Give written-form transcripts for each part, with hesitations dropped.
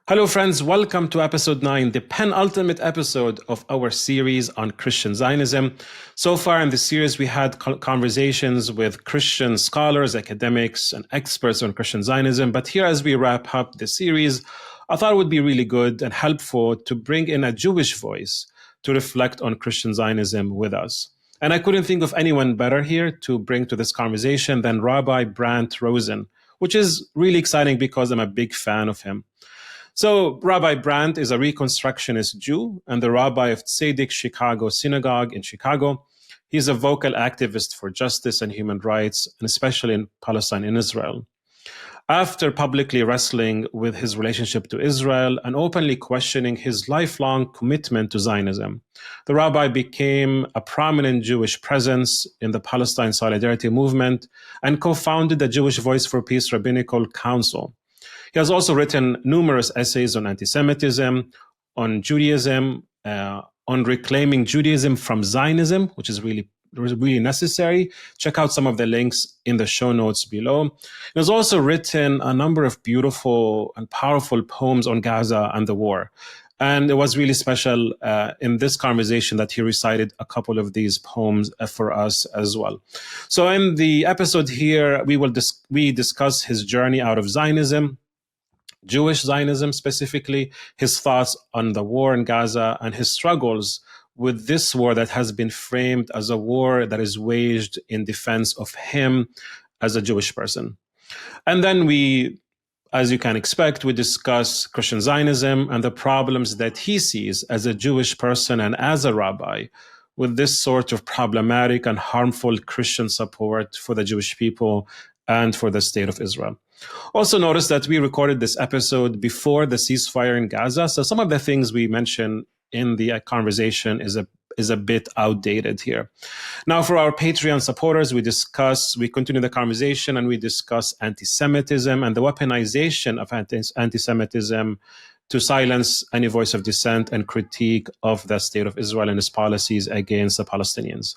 Hello, friends. Welcome to episode 9, the penultimate episode of our series on Christian Zionism. So far in the series, we had conversations with Christian scholars, academics, and experts on Christian Zionism. But here, as we wrap up the series, I thought it would be really good and helpful to bring in a Jewish voice to reflect on Christian Zionism with us. And I couldn't think of anyone better here to bring to this conversation than Rabbi Brant Rosen, which is really exciting because I'm a big fan of him. So Rabbi Brant is a reconstructionist Jew and the rabbi of Tzedek Chicago synagogue in Chicago. He's a vocal activist for justice and human rights, and especially in Palestine and Israel. After publicly wrestling with his relationship to Israel and openly questioning his lifelong commitment to Zionism, the rabbi became a prominent Jewish presence in the Palestine Solidarity Movement and co-founded the Jewish Voice for Peace Rabbinical Council. He has also written numerous essays on antisemitism, on Judaism, on reclaiming Judaism from Zionism, which is really necessary. Check out some of the links in the show notes below. He has also written a number of beautiful and powerful poems on Gaza and the war. And it was really special in this conversation that he recited a couple of these poems for us as well. So in the episode here, we discuss his journey out of Zionism, Jewish Zionism specifically, his thoughts on the war in Gaza, and his struggles with this war that has been framed as a war that is waged in defense of him as a Jewish person. And then we, as you can expect, we discuss Christian Zionism and the problems that he sees as a Jewish person and as a rabbi with this sort of problematic and harmful Christian support for the Jewish people and for the state of Israel. Also notice that we recorded this episode before the ceasefire in Gaza, so some of the things we mention in the conversation is a bit outdated here. Now, for our Patreon supporters, we continue the conversation and we discuss anti-Semitism and the weaponization of anti-Semitism to silence any voice of dissent and critique of the state of Israel and its policies against the Palestinians.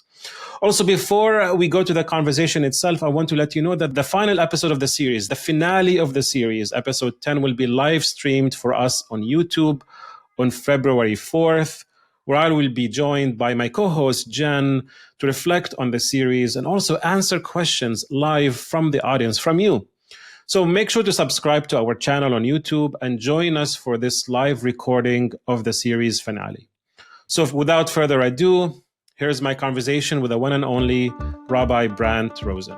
Also, before we go to the conversation itself, I want to let you know that the final episode of the series, the finale of the series, episode 10, will be live streamed for us on YouTube on February 4th, where I will be joined by my co-host, Jen, to reflect on the series and also answer questions live from the audience, from you. So make sure to subscribe to our channel on YouTube and join us for this live recording of the series finale. So without further ado, here's my conversation with the one and only Rabbi Brant Rosen.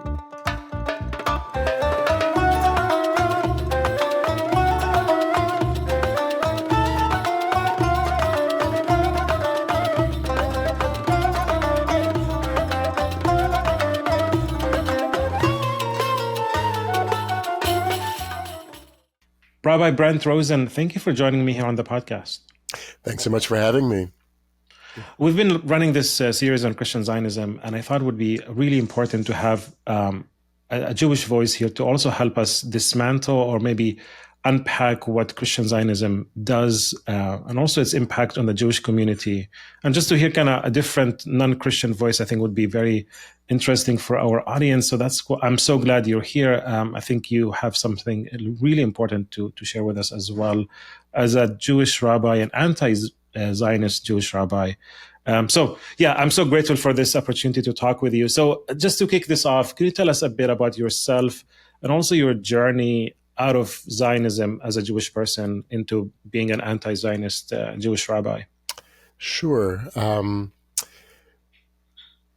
Rabbi Brant Rosen, thank you for joining me here on the podcast. Thanks so much for having me. We've been running this series on Christian Zionism, and I thought it would be really important to have a Jewish voice here to also help us dismantle or maybe unpack what Christian Zionism does and also its impact on the Jewish community. And just to hear kind of a different non-Christian voice, I think would be very interesting for our audience. So I'm so glad you're here. I think you have something really important to share with us as well as a Jewish rabbi, an anti-Zionist Jewish rabbi. I'm so grateful for this opportunity to talk with you. So just to kick this off, can you tell us a bit about yourself and also your journey out of Zionism as a Jewish person into being an anti-Zionist Jewish rabbi? Sure.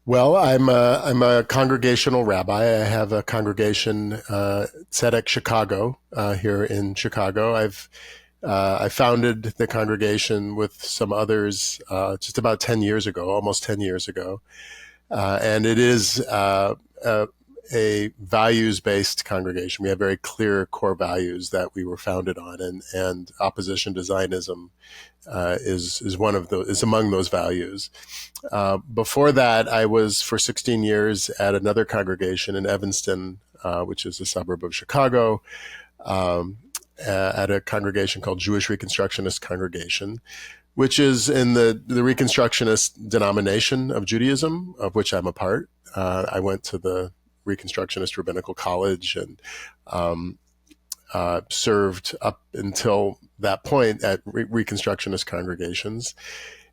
Well, I'm a congregational rabbi. I have a congregation, Tzedek Chicago, here in Chicago. I founded the congregation with some others just about 10 years ago, almost 10 years ago. And it is a values-based congregation. We have very clear core values that we were founded on, and opposition to Zionism is among those values. Before that, I was for 16 years at another congregation in Evanston, which is a suburb of Chicago, at a congregation called Jewish Reconstructionist Congregation, which is in the Reconstructionist denomination of Judaism, of which I'm a part. I went to the Reconstructionist Rabbinical College and served up until that point at reconstructionist congregations.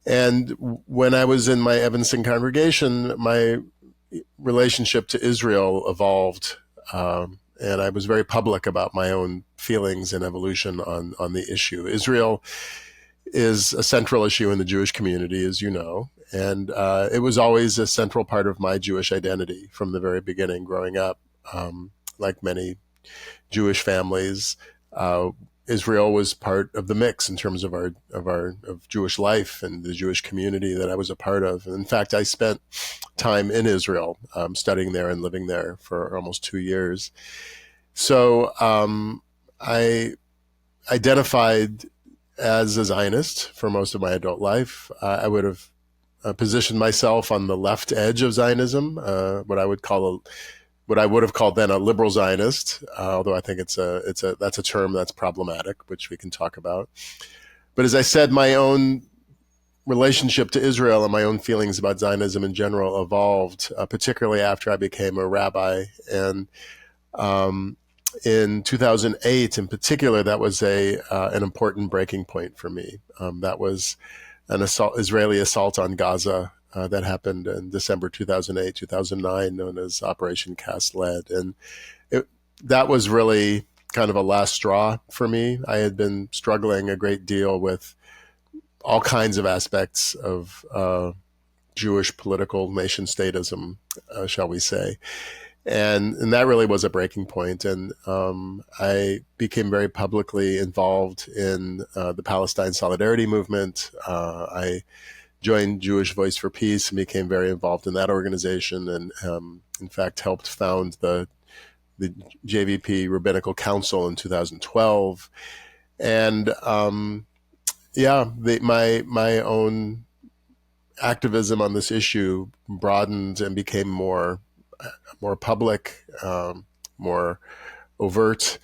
And when I was in my Evanston congregation, my relationship to Israel evolved, and I was very public about my own feelings and evolution on the issue. Israel is a central issue in the Jewish community, as you know, and it was always a central part of my Jewish identity from the very beginning growing up. Like many Jewish families, Israel was part of the mix in terms of of Jewish life and the Jewish community that I was a part of. And in fact, I spent time in Israel, studying there and living there for almost 2 years. So I identified as a Zionist for most of my adult life. I would have positioned myself on the left edge of Zionism, what I would have called then a liberal Zionist, although I think that's a term that's problematic, which we can talk about. But as I said, my own relationship to Israel and my own feelings about Zionism in general evolved, particularly after I became a rabbi. And in 2008, in particular, that was an important breaking point for me. That was an Israeli assault on Gaza that happened in December 2008, 2009, known as Operation Cast Lead. And that was really kind of a last straw for me. I had been struggling a great deal with all kinds of aspects of Jewish political nation statism, shall we say. And that really was a breaking point. And I became very publicly involved in the Palestine solidarity movement. I joined Jewish Voice for Peace and became very involved in that organization, and in fact helped found the JVP Rabbinical Council in 2012. And my own activism on this issue broadened and became more public, more overt.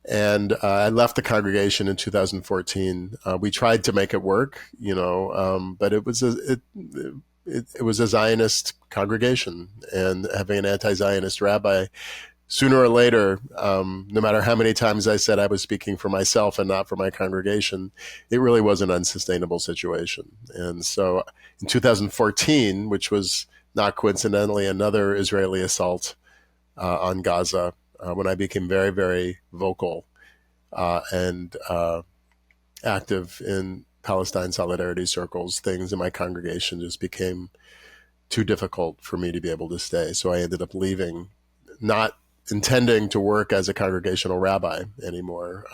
And I left the congregation in 2014. We tried to make it work, but it was a Zionist congregation, and having an anti-Zionist rabbi, sooner or later, no matter how many times I said I was speaking for myself and not for my congregation, it really was an unsustainable situation. And so in 2014, which was not coincidentally another Israeli assault on Gaza, when I became very, very vocal and active in Palestine solidarity circles, things in my congregation just became too difficult for me to be able to stay. So I ended up leaving, not intending to work as a congregational rabbi anymore,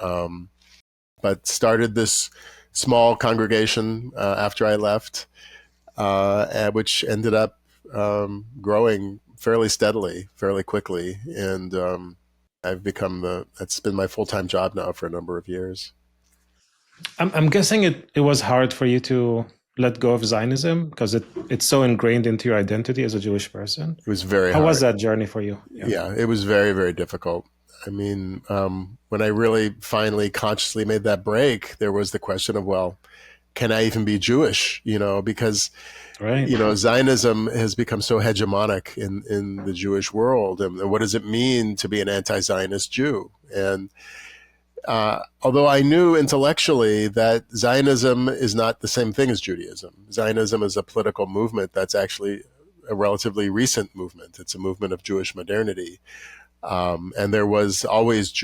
but started this small congregation after I left, which ended up growing fairly steadily, fairly quickly. And I've that's been my full-time job now for a number of years. I'm guessing it was hard for you to let go of Zionism because it's so ingrained into your identity as a Jewish person. It was very hard. How was hard. that journey for you? Yeah, it was very, very difficult. I mean, when I really finally consciously made that break, there was the question of, well, can I even be Jewish? Because right. Zionism has become so hegemonic in the Jewish world. And what does it mean to be an anti-Zionist Jew? And although I knew intellectually that Zionism is not the same thing as Judaism. Zionism is a political movement that's actually a relatively recent movement. It's a movement of Jewish modernity. And there was always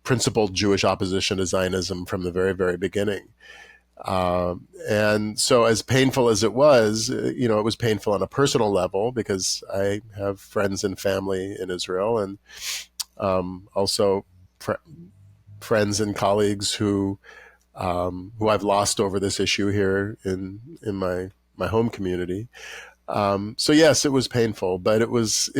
principled Jewish opposition to Zionism from the very, very beginning. And so as painful as it was, it was painful on a personal level because I have friends and family in Israel, and also friends and colleagues who I've lost over this issue here in my home community. So yes, it was painful, but it was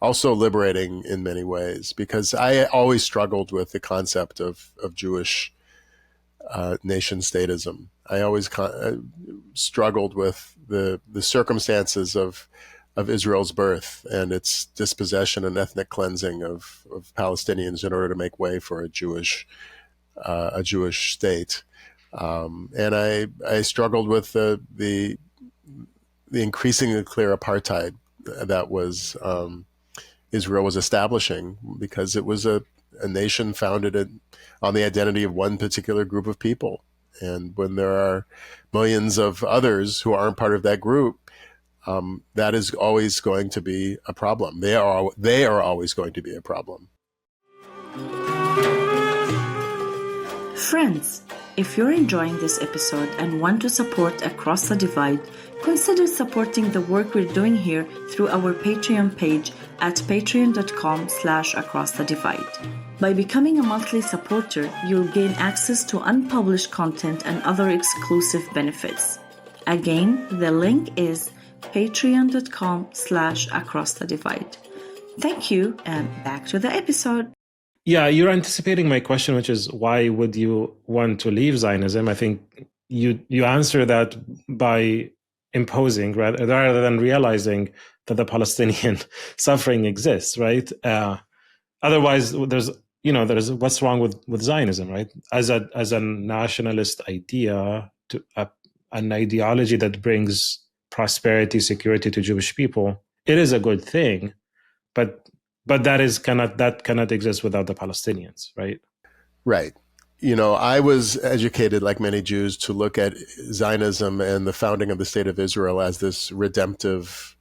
also liberating in many ways, because I always struggled with the concept of Jewish nation statism. I always struggled with the circumstances of Israel's birth and its dispossession and ethnic cleansing of Palestinians in order to make way for a Jewish state. And I struggled with the increasingly clear apartheid that was Israel was establishing, because it was a nation founded on the identity of one particular group of people. And when there are millions of others who aren't part of that group, that is always going to be a problem. They are always going to be a problem. Friends, if you're enjoying this episode and want to support Across the Divide, consider supporting the work we're doing here through our Patreon page at patreon.com/acrossthedivide. By becoming a monthly supporter, you'll gain access to unpublished content and other exclusive benefits. Again, the link is patreon.com/acrossthedivide. Thank you, and back to the episode. Yeah, you're anticipating my question, which is why would you want to leave Zionism? I think you answer that by imposing rather than realizing that the Palestinian suffering exists, right? Otherwise, there's what's wrong with Zionism, right? As a nationalist idea, an ideology that brings prosperity, security to Jewish people, it is a good thing, but that cannot exist without the Palestinians, right? Right. I was educated, like many Jews, to look at Zionism and the founding of the State of Israel as this redemptive,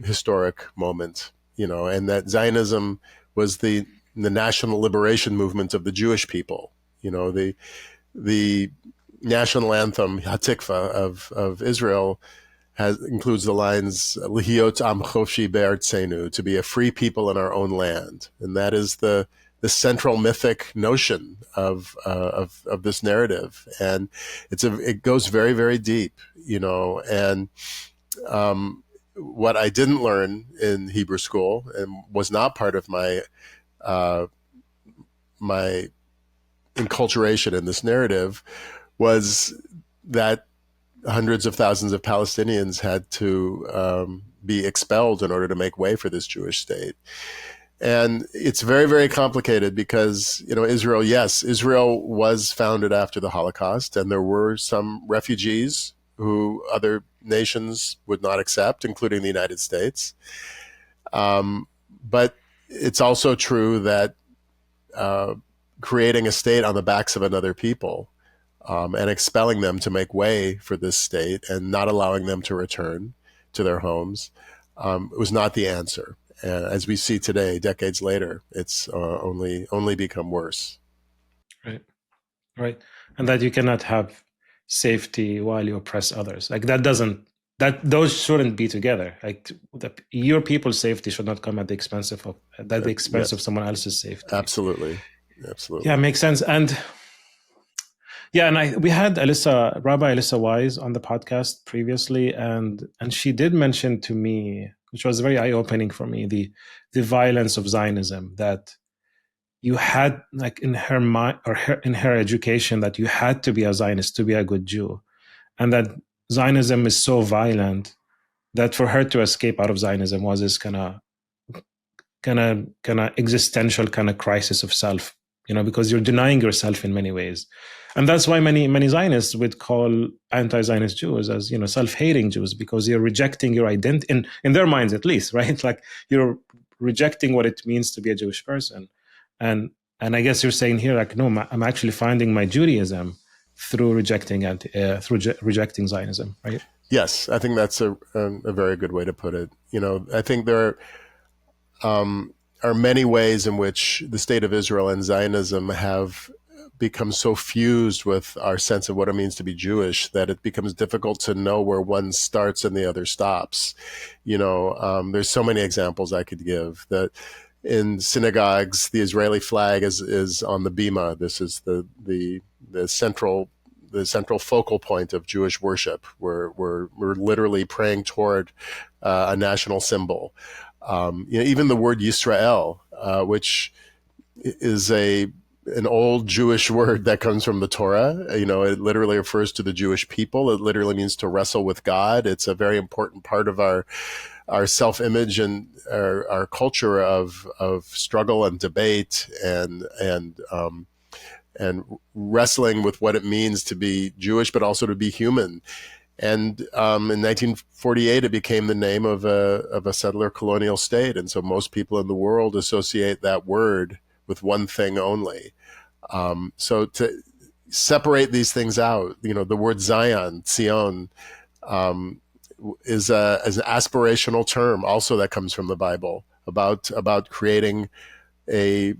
historic moment, and that Zionism was the national liberation movement of the Jewish people. The national anthem, Hatikva, of Israel includes the lines "Lihiot am chofshi be'artzenu," to be a free people in our own land, and that is the central mythic notion of this narrative, and it goes very, very deep, And what I didn't learn in Hebrew school and was not part of my enculturation in this narrative was that hundreds of thousands of Palestinians had to be expelled in order to make way for this Jewish state. And it's very, very complicated because, Israel was founded after the Holocaust, and there were some refugees who other nations would not accept, including the United States. But it's also true that creating a state on the backs of another people and expelling them to make way for this state and not allowing them to return to their homes was not the answer. And as we see today, decades later, it's only become worse. Right. And that you cannot have safety while you oppress others. Like those shouldn't be together. Like your people's safety should not come at the expense of someone else's safety. Absolutely. Yeah, makes sense. And we had Rabbi Alyssa Wise on the podcast previously, and she did mention to me, which was very eye-opening for me, the violence of Zionism, that you had, like, in her mind or in her education, that you had to be a Zionist to be a good Jew, and that Zionism is so violent that for her to escape out of Zionism was this kind of existential kind of crisis of self, because you're denying yourself in many ways. And that's why many Zionists would call anti-Zionist Jews as, self-hating Jews, because you're rejecting your identity, in their minds at least, right? Like you're rejecting what it means to be a Jewish person. And I guess you're saying here, like, no, I'm actually finding my Judaism through rejecting Zionism, right? Yes, I think that's a very good way to put it. I think there are many ways in which the State of Israel and Zionism have become so fused with our sense of what it means to be Jewish that it becomes difficult to know where one starts and the other stops. There's so many examples I could give. That in synagogues, the Israeli flag is on the bima. This is the central focal point of Jewish worship. We're literally praying toward a national symbol. Even the word Yisrael, which is an old Jewish word that comes from the Torah. It literally refers to the Jewish people. It literally means to wrestle with God. It's a very important part of our self-image and our culture of struggle and debate and wrestling with what it means to be Jewish, but also to be human. And in 1948, it became the name of a settler colonial state. And so most people in the world associate that word with one thing only. So to separate these things out, the word Zion, Zion, is an aspirational term also that comes from the Bible about creating a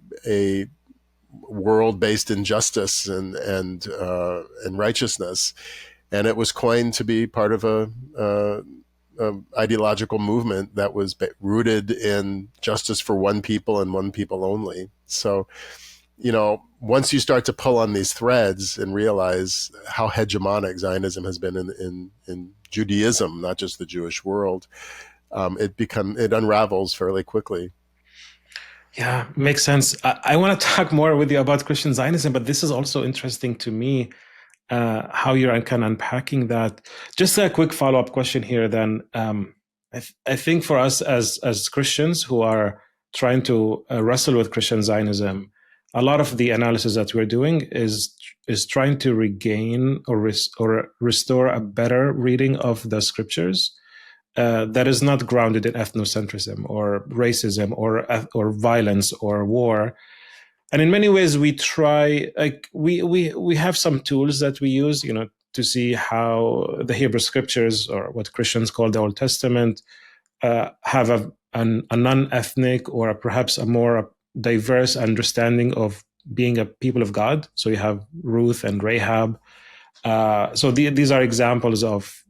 world based in justice and righteousness, and it was coined to be part of a ideological movement that was rooted in justice for one people and one people only. So, once you start to pull on these threads and realize how hegemonic Zionism has been in Judaism, not just the Jewish world, it unravels fairly quickly. Yeah, makes sense. I want to talk more with you about Christian Zionism, but this is also interesting to me, how you're kind of unpacking that. Just a quick follow-up question here then. I think for us as Christians who are trying to wrestle with Christian Zionism, a lot of the analysis that we're doing is trying to regain or restore a better reading of the scriptures that is not grounded in ethnocentrism or racism or violence or war. And in many ways, we try, like we have some tools that we use, to see how the Hebrew scriptures, or what Christians call the Old Testament, have a non-ethnic or perhaps a more diverse understanding of being a people of God. So you have Ruth and Rahab. So these are examples of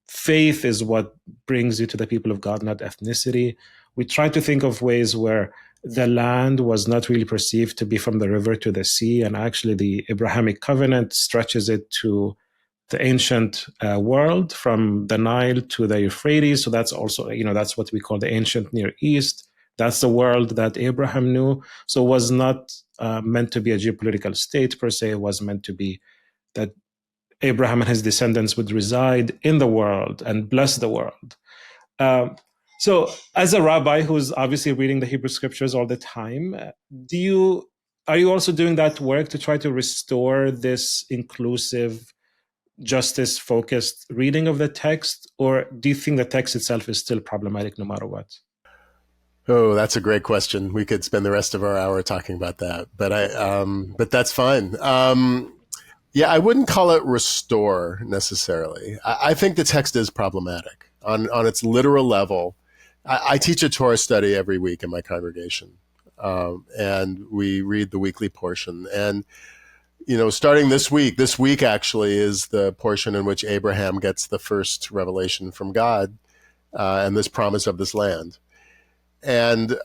faith is what brings you to the people of God, not ethnicity. We try to think of ways where the land was not really perceived to be from the river to the sea, and actually the Abrahamic covenant stretches it to the ancient world, from the Nile to the Euphrates. So that's also, that's what we call the ancient Near East. That's the world that Abraham knew. So it was not meant to be a geopolitical state per se. It was meant to be that Abraham and his descendants would reside in the world and bless the world. So as a rabbi who's obviously reading the Hebrew scriptures all the time, are you also doing that work to try to restore this inclusive, justice-focused reading of the text? Or do you think the text itself is still problematic no matter what? Oh, that's a great question. We could spend the rest of our hour talking about that, but that's fine. Yeah, I wouldn't call it restore necessarily. I think the text is problematic on its literal level. I teach a Torah study every week in my congregation, and we read the weekly portion. And, starting this week actually is the portion in which Abraham gets the first revelation from God and this promise of this land. And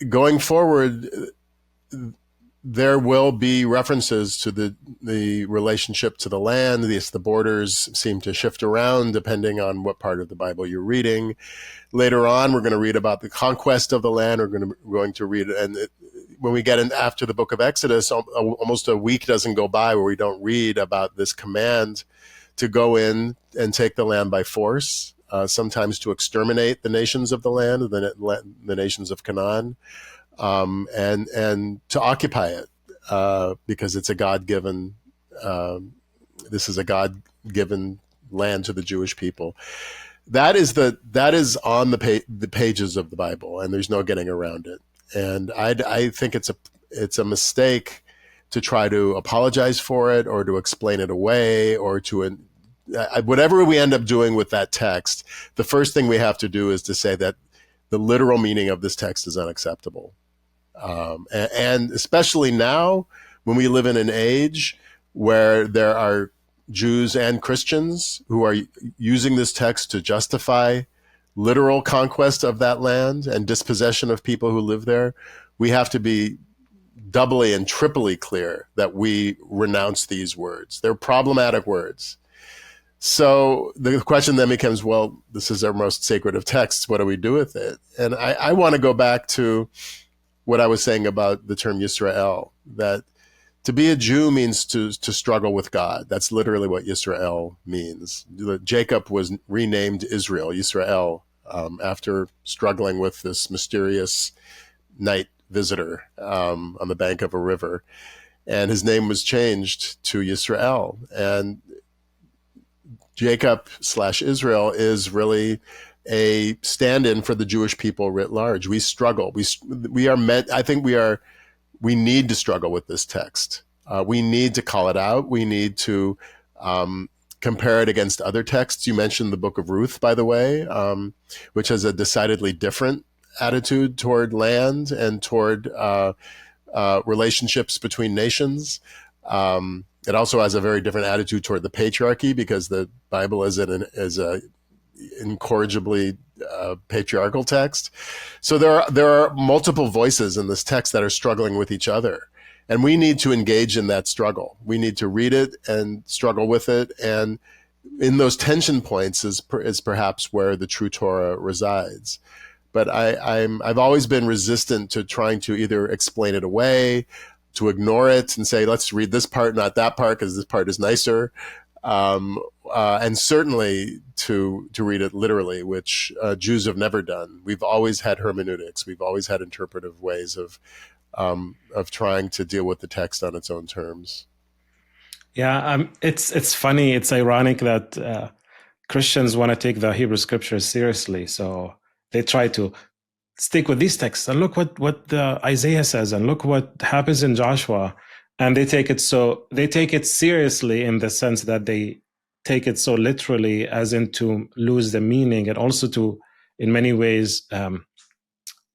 going forward, there will be references to the relationship to the land. The borders seem to shift around depending on what part of the Bible you're reading. Later on, we're going to read about the conquest of the land. We're going to read, when we get in after the book of Exodus, almost a week doesn't go by where we don't read about this command to go in and take the land by force, sometimes to exterminate the nations of the land, the nations of Canaan. And to occupy it, because it's a God-given, this is a God-given land to the Jewish people. That is on the pages of the Bible, and there's no getting around it. And I think it's a mistake to try to apologize for it or to explain it away or to whatever we end up doing with that text. The first thing we have to do is to say that the literal meaning of this text is unacceptable. And especially now, when we live in an age where there are Jews and Christians who are using this text to justify literal conquest of that land and dispossession of people who live there, we have to be doubly and triply clear that we renounce these words. They're problematic words. So the question then becomes, well, this is our most sacred of texts. What do we do with it? And I want to go back to what I was saying about the term Yisrael, that to be a Jew means to struggle with God. That's literally what Yisrael means. Jacob was renamed Israel, Yisrael, after struggling with this mysterious night visitor on the bank of a river. And his name was changed to Yisrael. And Jacob/Israel is really a stand-in for the Jewish people writ large. We struggle. We are meant. I think we need to struggle with this text. We need to call it out. We need to compare it against other texts. You mentioned the Book of Ruth, by the way, which has a decidedly different attitude toward land and toward relationships between nations. It also has a very different attitude toward the patriarchy, because the Bible is a incorrigibly patriarchal text. So there are multiple voices in this text that are struggling with each other. And we need to engage in that struggle. We need to read it and struggle with it. And in those tension points is perhaps where the true Torah resides. But I've always been resistant to trying to either explain it away, to ignore it and say, let's read this part, not that part, because this part is nicer. And certainly to read it literally, which Jews have never done. We've always had hermeneutics. We've always had interpretive ways of trying to deal with the text on its own terms. Yeah, it's funny. It's ironic that Christians want to take the Hebrew scriptures seriously, so they try to stick with these texts and look what Isaiah says and look what happens in Joshua, and they take it seriously in the sense that they take it so literally, as in to lose the meaning, and also to, in many ways,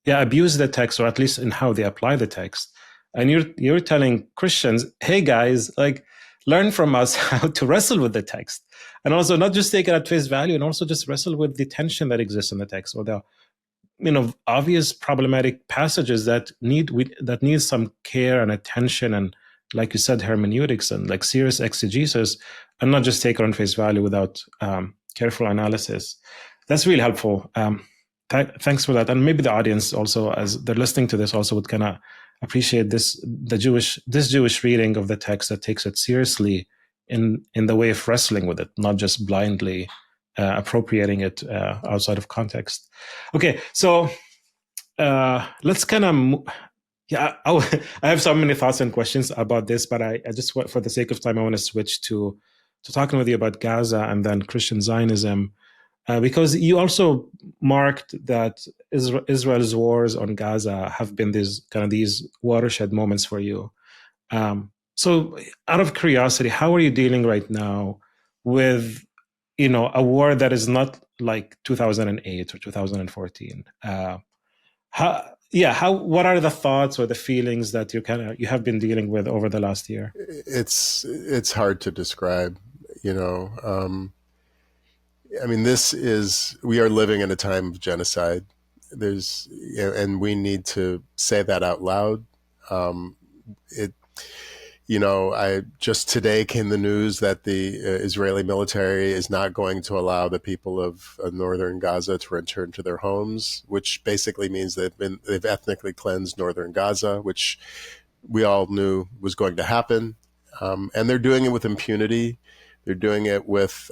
abuse the text, or at least in how they apply the text. And you're telling Christians, hey guys, like, learn from us how to wrestle with the text, and also not just take it at face value, and also just wrestle with the tension that exists in the text, or the obvious problematic passages that need some care and attention, and, like you said, hermeneutics and like serious exegesis, and not just take it on face value without careful analysis. That's really helpful. Thanks for that. And maybe the audience also, as they're listening to this, also would kind of appreciate this Jewish reading of the text that takes it seriously in the way of wrestling with it, not just blindly appropriating it outside of context. Okay, so let's kind of I have so many thoughts and questions about this, but I just, for the sake of time, I want to switch to talking with you about Gaza and then Christian Zionism, because you also marked that Israel's wars on Gaza have been these watershed moments for you. So out of curiosity, how are you dealing right now with a war that is not like 2008 or 2014? What are the thoughts or the feelings that you have been dealing with over the last year? It's hard to describe, I mean, we are living in a time of genocide. And we need to say that out loud. Just today came the news that the Israeli military is not going to allow the people of northern Gaza to return to their homes, which basically means they've ethnically cleansed northern Gaza, which we all knew was going to happen. And they're doing it with impunity. They're doing it with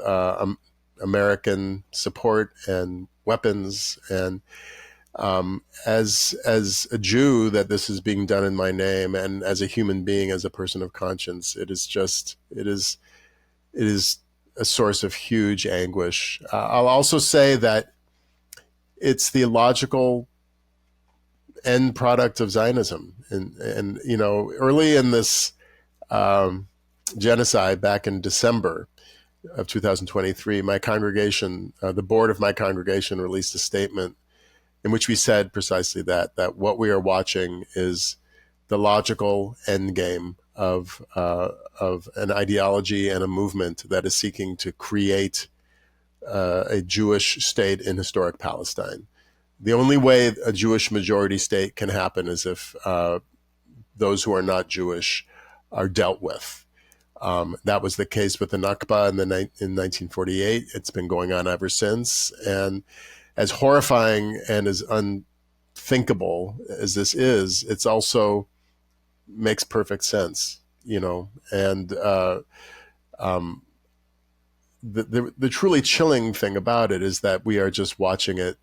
American support and weapons. And as a Jew, that this is being done in my name, and as a human being, as a person of conscience, it is a source of huge anguish. I'll also say that it's the logical end product of Zionism, and early in this genocide, back in December of 2023, my congregation, the board of my congregation, released a statement in which we said precisely that what we are watching is the logical end game of an ideology and a movement that is seeking to create a Jewish state in historic Palestine. The only way a Jewish majority state can happen is if those who are not Jewish are dealt with. That was the case with the Nakba in 1948. It's been going on ever since. And as horrifying and as unthinkable as this is, it's also makes perfect sense, and the truly chilling thing about it is that we are just watching it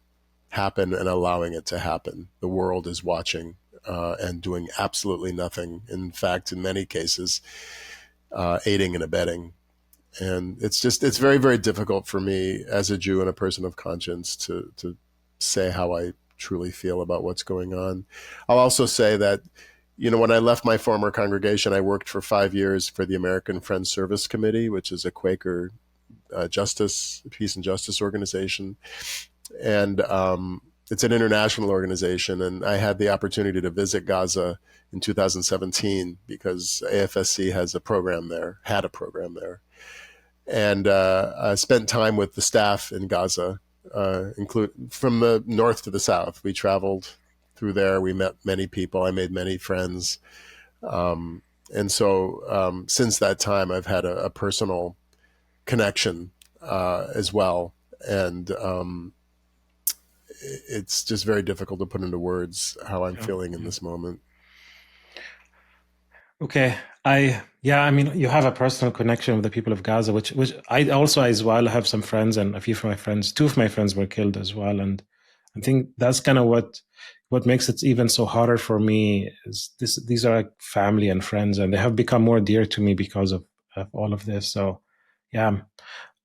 happen and allowing it to happen. The world is watching and doing absolutely nothing. In fact, in many cases, aiding and abetting. And it's very, very difficult for me as a Jew and a person of conscience to say how I truly feel about what's going on. I'll also say that, when I left my former congregation, I worked for 5 years for the American Friends Service Committee, which is a Quaker peace and justice organization. And it's an international organization. And I had the opportunity to visit Gaza in 2017 because AFSC had a program there. And I spent time with the staff in Gaza, from the north to the south. We traveled through there. We met many people. I made many friends. And so since that time, I've had a personal connection as well. And it's just very difficult to put into words how I'm feeling in this moment. Okay. I mean, you have a personal connection with the people of Gaza, which I also as well have some friends, and a few of my friends, 2 of my friends were killed as well. And I think that's kind of what makes it even so harder for me is these are like family and friends, and they have become more dear to me because of all of this. So, yeah.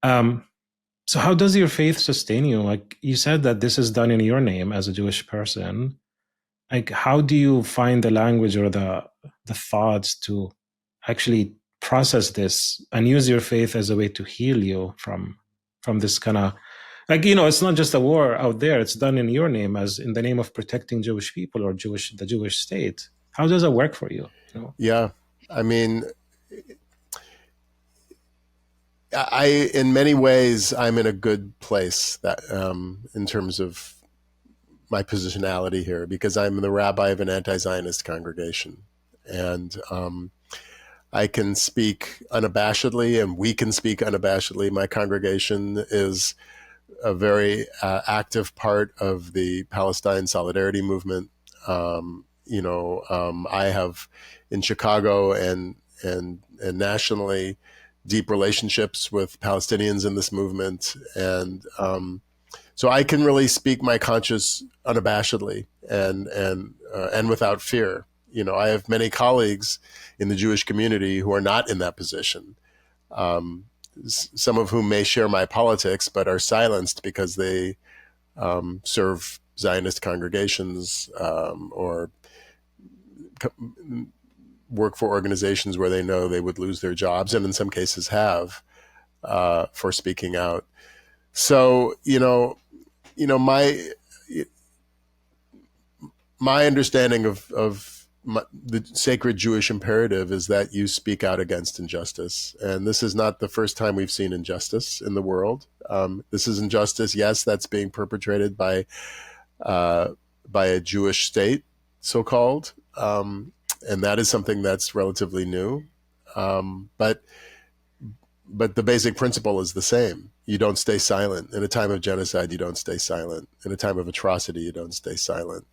So how does your faith sustain you? Like you said that this is done in your name as a Jewish person. Like, how do you find the language or the thoughts to actually process this and use your faith as a way to heal you from this kind of, like, it's not just a war out there. It's done in your name, as in the name of protecting Jewish people or the Jewish state. How does it work for you? Yeah. I mean, in many ways, I'm in a good place that in terms of my positionality here, because I'm the rabbi of an anti-Zionist congregation, and I can speak unabashedly, and we can speak unabashedly. My congregation is a very active part of the Palestine solidarity movement. I have in Chicago and nationally deep relationships with Palestinians in this movement, and so I can really speak my conscience unabashedly and without fear. I have many colleagues in the Jewish community who are not in that position. Some of whom may share my politics, but are silenced because they serve Zionist congregations or work for organizations where they know they would lose their jobs, and in some cases have, for speaking out. So, my understanding of the sacred Jewish imperative is that you speak out against injustice. And this is not the first time we've seen injustice in the world. This is injustice, yes, that's being perpetrated by a Jewish state, so-called. And that is something that's relatively new. But the basic principle is the same. You don't stay silent. In a time of genocide, you don't stay silent. In a time of atrocity, you don't stay silent.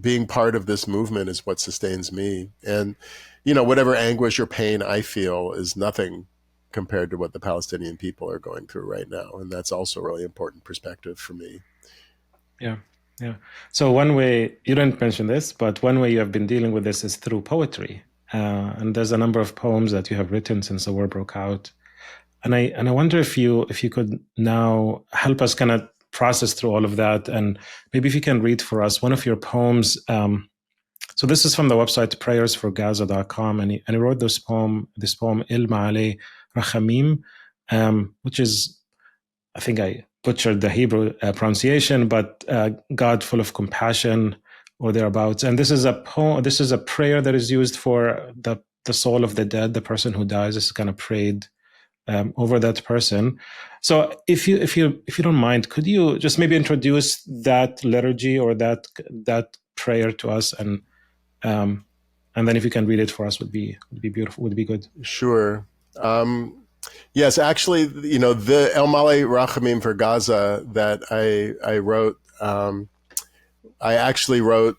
Being part of this movement is what sustains me. And, whatever anguish or pain I feel is nothing compared to what the Palestinian people are going through right now. And that's also a really important perspective for me. Yeah. Yeah. So one way, you didn't mention this, but one way you have been dealing with this is through poetry. And there's a number of poems that you have written since the war broke out. And I wonder if you could now help us kind of process through all of that. And maybe if you can read for us one of your poems. So this is from the website prayersforgaza.com. And he wrote this poem, Il Ma'ale Rachamim, which is, I think I butchered the Hebrew pronunciation, but God full of compassion or thereabouts. And this is a poem. This is a prayer that is used for the soul of the dead, the person who dies. This is kind of prayed over that person. So if you don't mind, could you just maybe introduce that liturgy or that prayer to us, and then if you can read it for us, would be beautiful. Would be good. Sure. Yes, actually, the El Male Rachamim for Gaza that I wrote, I actually wrote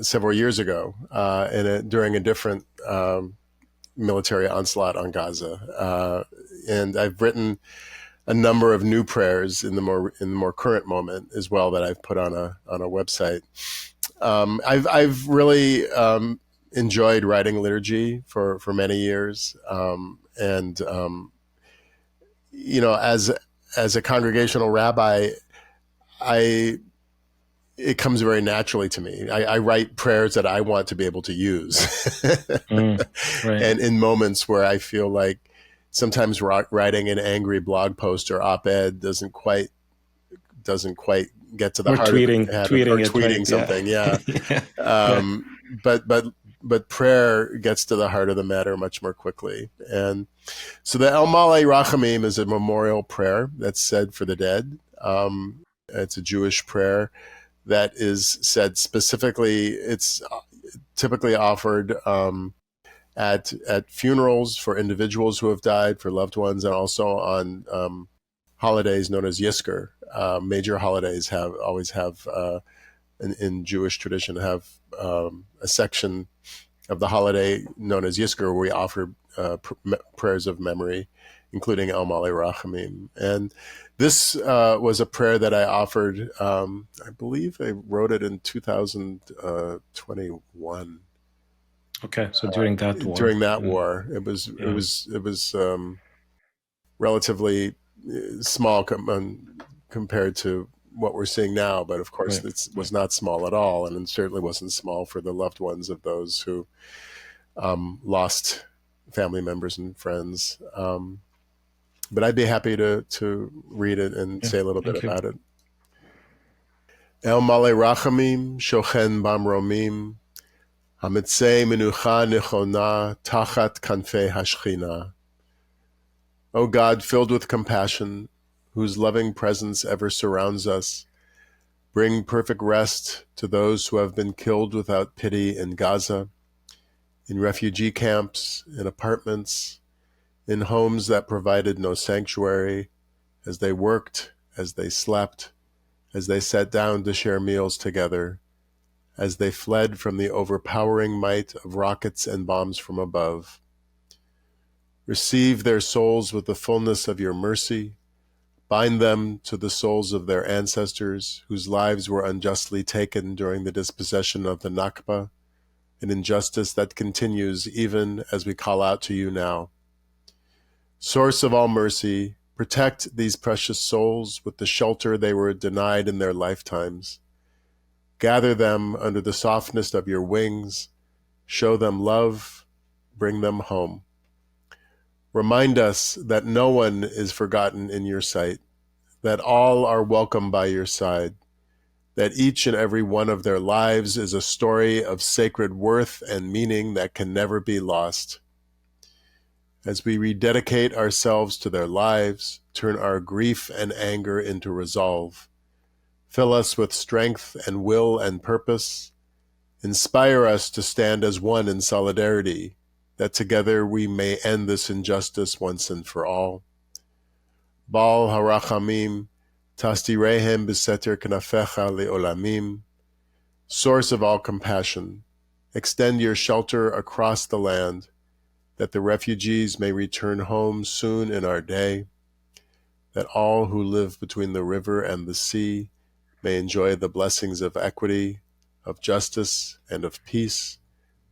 several years ago during a different military onslaught on Gaza, and I've written a number of new prayers in the more current moment as well that I've put on a website. I've really enjoyed writing liturgy for many years, and as a congregational rabbi, it comes very naturally to me. I write prayers that I want to be able to use, Right. and in moments where I feel like sometimes writing an angry blog post or op-ed doesn't quite get to the heart tweeting, of it, tweeting or it, tweeting right? something, yeah. But prayer gets to the heart of the matter much more quickly. And so the El Malei Rachamim is a memorial prayer that's said for the dead. It's a Jewish prayer that is said specifically. It's typically offered at funerals for individuals who have died, for loved ones, and also on holidays known as Yizkor. Major holidays always have in Jewish tradition have a section of the holiday known as Yizkor, where we offer prayers of memory, including El Malei Rachamim. And this was a prayer that I offered. I believe I wrote it in 2021. Okay, so during that war. During that war, it was relatively small compared to what we're seeing now, but of course it was not small at all, and it certainly wasn't small for the loved ones of those who lost family members and friends. But I'd be happy to read it and say a little bit about it. El Malei Rachamim, Shochen Bamromim, Hamitzei Menucha Nechona, Tachat Kanfei Hashchina. O God, filled with compassion, whose loving presence ever surrounds us, bring perfect rest to those who have been killed without pity in Gaza, in refugee camps, in apartments, in homes that provided no sanctuary, as they worked, as they slept, as they sat down to share meals together, as they fled from the overpowering might of rockets and bombs from above. Receive their souls with the fullness of your mercy. Bind them to the souls of their ancestors whose lives were unjustly taken during the dispossession of the Nakba, an injustice that continues even as we call out to you now. Source of all mercy, protect these precious souls with the shelter they were denied in their lifetimes. Gather them under the softness of your wings. Show them love. Bring them home. Remind us that no one is forgotten in your sight, that all are welcome by your side, that each and every one of their lives is a story of sacred worth and meaning that can never be lost. As we rededicate ourselves to their lives, turn our grief and anger into resolve. Fill us with strength and will and purpose. Inspire us to stand as one in solidarity, that together we may end this injustice once and for all. Baal harachamim, tastirehem b'seter knafecha le'olamim. Source of all compassion, extend your shelter across the land, that the refugees may return home soon in our day, that all who live between the river and the sea may enjoy the blessings of equity, of justice, and of peace.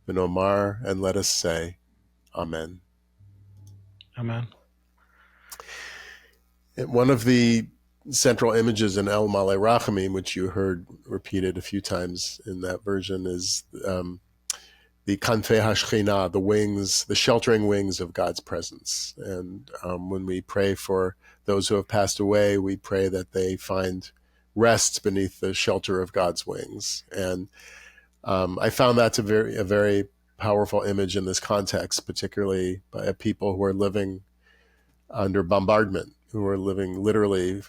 V'nomar, and let us say, Amen. Amen. One of the central images in El Malei Rachamim, which you heard repeated a few times in that version, is the Kanfei Hashchina, the wings, the sheltering wings of God's presence. And when we pray for those who have passed away, we pray that they find rest beneath the shelter of God's wings. And I found that a very powerful image in this context, particularly by people who are living under bombardment, who are living literally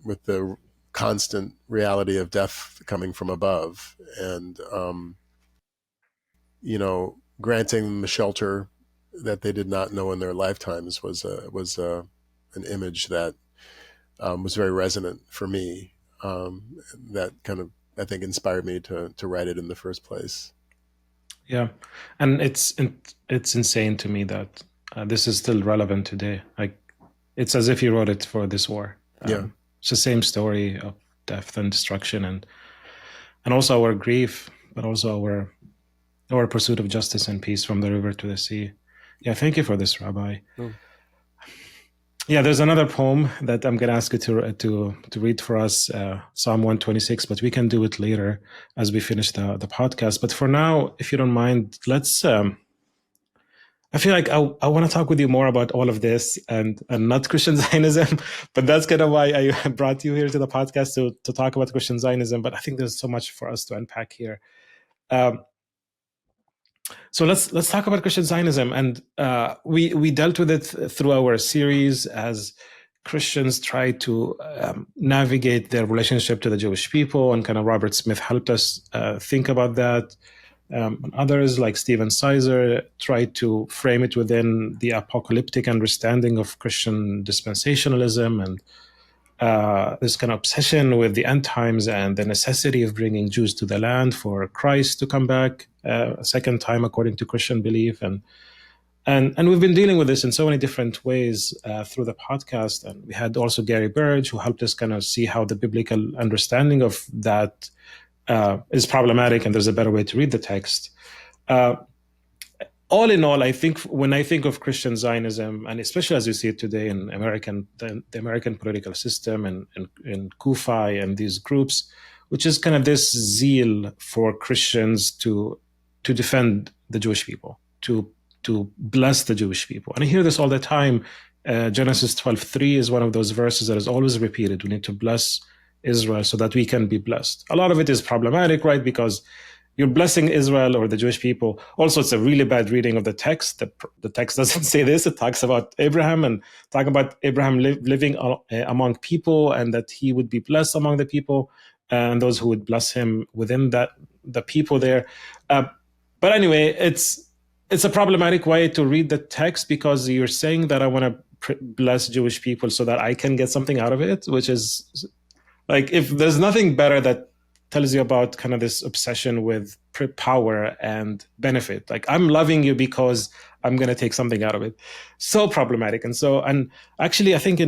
with the constant reality of death coming from above, and granting them a shelter that they did not know in their lifetimes was an image that was very resonant for me. That kind of, I think, inspired me to write it in the first place. Yeah, and it's insane to me that this is still relevant today. Like, it's as if he wrote it for this war. It's the same story of death and destruction, and also our grief, but also our Or pursuit of justice and peace from the river to the sea. Yeah, thank you for this, Rabbi. Yeah, there's another poem that I'm going to ask you to read for us, Psalm 126, but we can do it later as we finish the podcast. But for now, if you don't mind, let's. I feel like I want to talk with you more about all of this and not Christian Zionism, but that's kind of why I brought you here to the podcast to talk about Christian Zionism. But I think there's so much for us to unpack here. So let's talk about Christian Zionism, and we dealt with it through our series as Christians try to navigate their relationship to the Jewish people, and kind of Robert Smith helped us think about that. And others like Stephen Sizer tried to frame it within the apocalyptic understanding of Christian dispensationalism and this kind of obsession with the end times and the necessity of bringing Jews to the land for Christ to come back a second time according to Christian belief. And we've been dealing with this in so many different ways through the podcast. And we had also Gary Burge, who helped us kind of see how the biblical understanding of that is problematic and there's a better way to read the text. All in all, I think when I think of Christian Zionism, and especially as you see it today in the American political system and in CUFI and these groups, which is kind of this zeal for Christians to defend the Jewish people, to bless the Jewish people. And I hear this all the time. Genesis 12:3 is one of those verses that is always repeated. We need to bless Israel so that we can be blessed. A lot of it is problematic, right? Because you're blessing Israel or the Jewish people. Also, it's a really bad reading of the text. The text doesn't say this. It talks about Abraham and talking about Abraham living among people and that he would be blessed among the people and those who would bless him within the people there. But anyway, it's a problematic way to read the text because you're saying that I want to bless Jewish people so that I can get something out of it, which is like, if there's nothing better that tells you about kind of this obsession with power and benefit. Like, I'm loving you because I'm going to take something out of it. So problematic. And actually, I think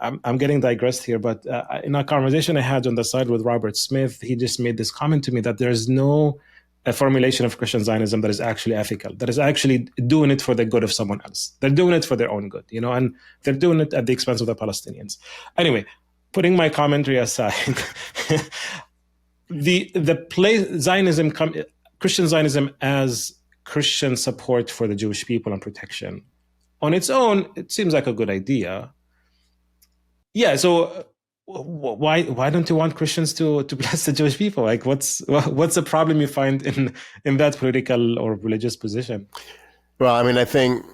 I'm getting digressed here, but in a conversation I had on the side with Robert Smith, he just made this comment to me that there's no formulation of Christian Zionism that is actually ethical, that is actually doing it for the good of someone else. They're doing it for their own good, and they're doing it at the expense of the Palestinians. Anyway, putting my commentary aside, Zionism, Christian Zionism as Christian support for the Jewish people and protection, on its own, it seems like a good idea. Yeah, so why don't you want Christians to bless the Jewish people? Like, what's the problem you find in that political or religious position? Well, I mean, I think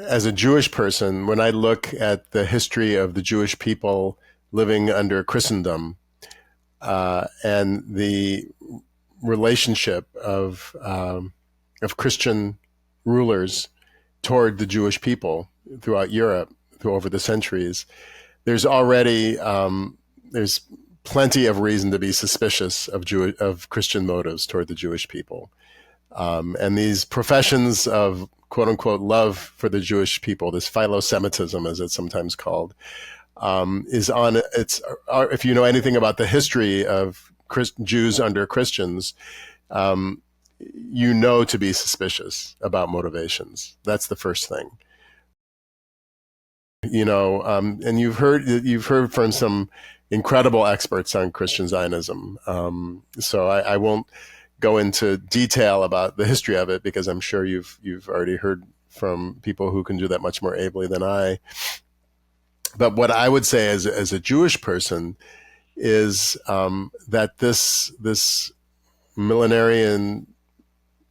as a Jewish person, when I look at the history of the Jewish people living under Christendom, and the relationship of Christian rulers toward the Jewish people throughout Europe over the centuries, there's already there's plenty of reason to be suspicious of Christian motives toward the Jewish people, and these professions of quote unquote love for the Jewish people, this philo-Semitism as it's sometimes called, is on its. If you know anything about the history of Jews under Christians, to be suspicious about motivations. That's the first thing. And you've heard from some incredible experts on Christian Zionism. So I won't go into detail about the history of it because I'm sure you've already heard from people who can do that much more ably than I. But what I would say as a Jewish person is that this millenarian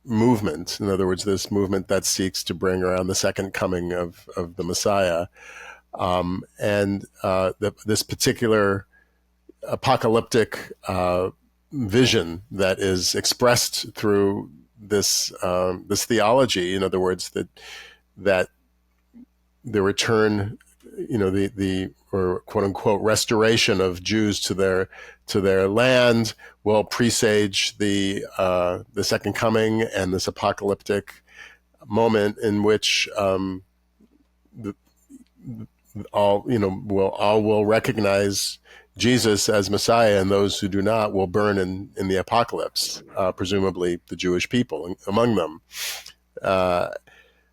movement, in other words, this movement that seeks to bring around the second coming of the Messiah, and this particular apocalyptic vision that is expressed through this theology, in other words, that the return, the or quote unquote restoration of Jews to their land will presage the second coming and this apocalyptic moment in which all will recognize Jesus as Messiah, and those who do not will burn in the apocalypse, presumably the Jewish people among them.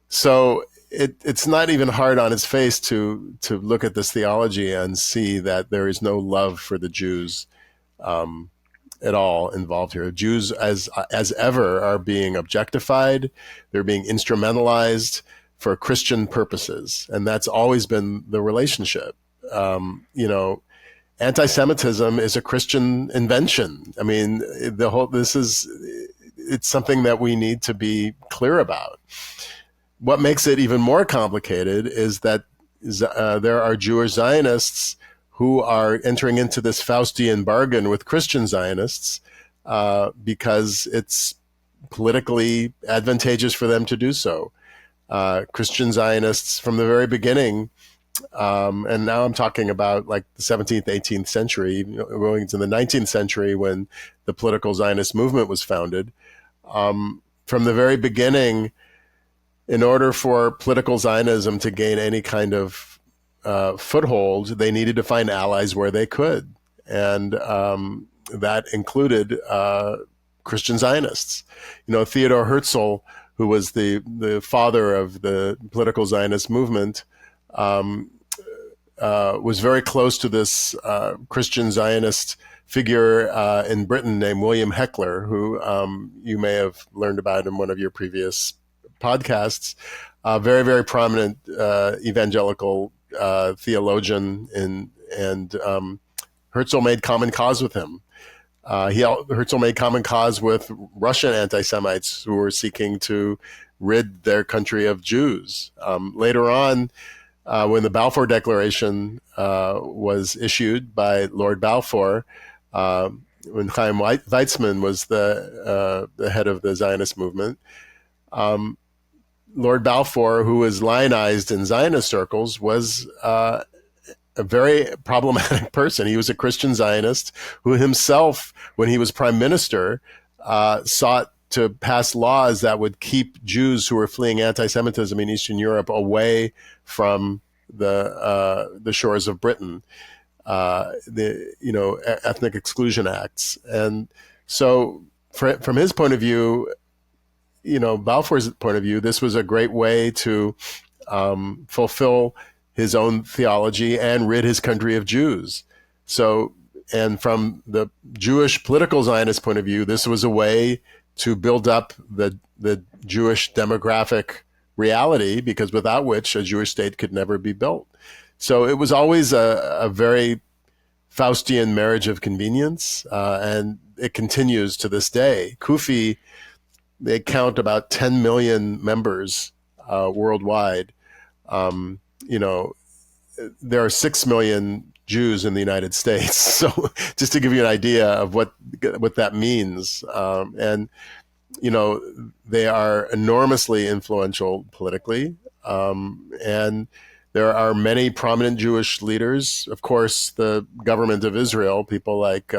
So it's not even hard on its face to look at this theology and see that there is no love for the Jews at all involved here. Jews, as ever, are being objectified. They're being instrumentalized for Christian purposes, and that's always been the relationship. Anti-Semitism is a Christian invention. I mean, it's something that we need to be clear about. What makes it even more complicated is that there are Jewish Zionists who are entering into this Faustian bargain with Christian Zionists because it's politically advantageous for them to do so. Christian Zionists from the very beginning, and now I'm talking about like the 17th, 18th century, going into the 19th century when the political Zionist movement was founded. From the very beginning, in order for political Zionism to gain any kind of foothold, they needed to find allies where they could. And that included Christian Zionists. Theodor Herzl, who was the father of the political Zionist movement, was very close to this Christian Zionist figure in Britain named William Heckler, who you may have learned about in one of your previous podcasts. Very, very prominent evangelical theologian, and Herzl made common cause with him. Herzl made common cause with Russian anti-Semites who were seeking to rid their country of Jews. Later on, when the Balfour Declaration was issued by Lord Balfour, when Chaim Weizmann was the head of the Zionist movement, Lord Balfour, who was lionized in Zionist circles, was a very problematic person. He was a Christian Zionist who himself, when he was prime minister, sought to pass laws that would keep Jews who were fleeing anti-Semitism in Eastern Europe away from the shores of Britain, ethnic exclusion acts. And so from his point of view, Balfour's point of view, this was a great way to fulfill his own theology and rid his country of Jews. So, and from the Jewish political Zionist point of view, this was a way to build up the Jewish demographic reality, because without which a Jewish state could never be built. So it was always a very Faustian marriage of convenience, and it continues to this day. Kufi, they count about 10 million members worldwide. There are 6 million Jews in the United States. So just to give you an idea of what that means. They are enormously influential politically. And there are many prominent Jewish leaders. Of course, the government of Israel, people like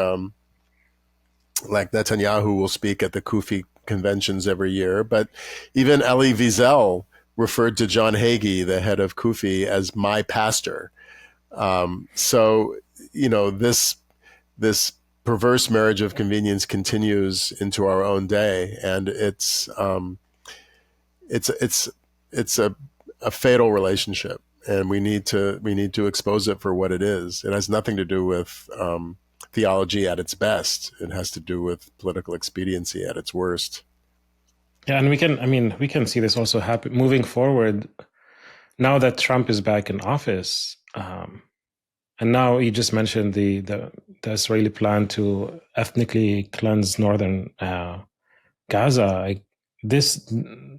Netanyahu will speak at the Kufi conventions every year. But even Elie Wiesel referred to John Hagee, the head of Kufi, as my pastor. This perverse marriage of convenience continues into our own day, and it's a fatal relationship, and we need to expose it for what it is. It has nothing to do with theology at its best. It has to do with political expediency at its worst. Yeah, and we can see this also happen moving forward. Now that Trump is back in office, and now you just mentioned the Israeli plan to ethnically cleanse northern Gaza. This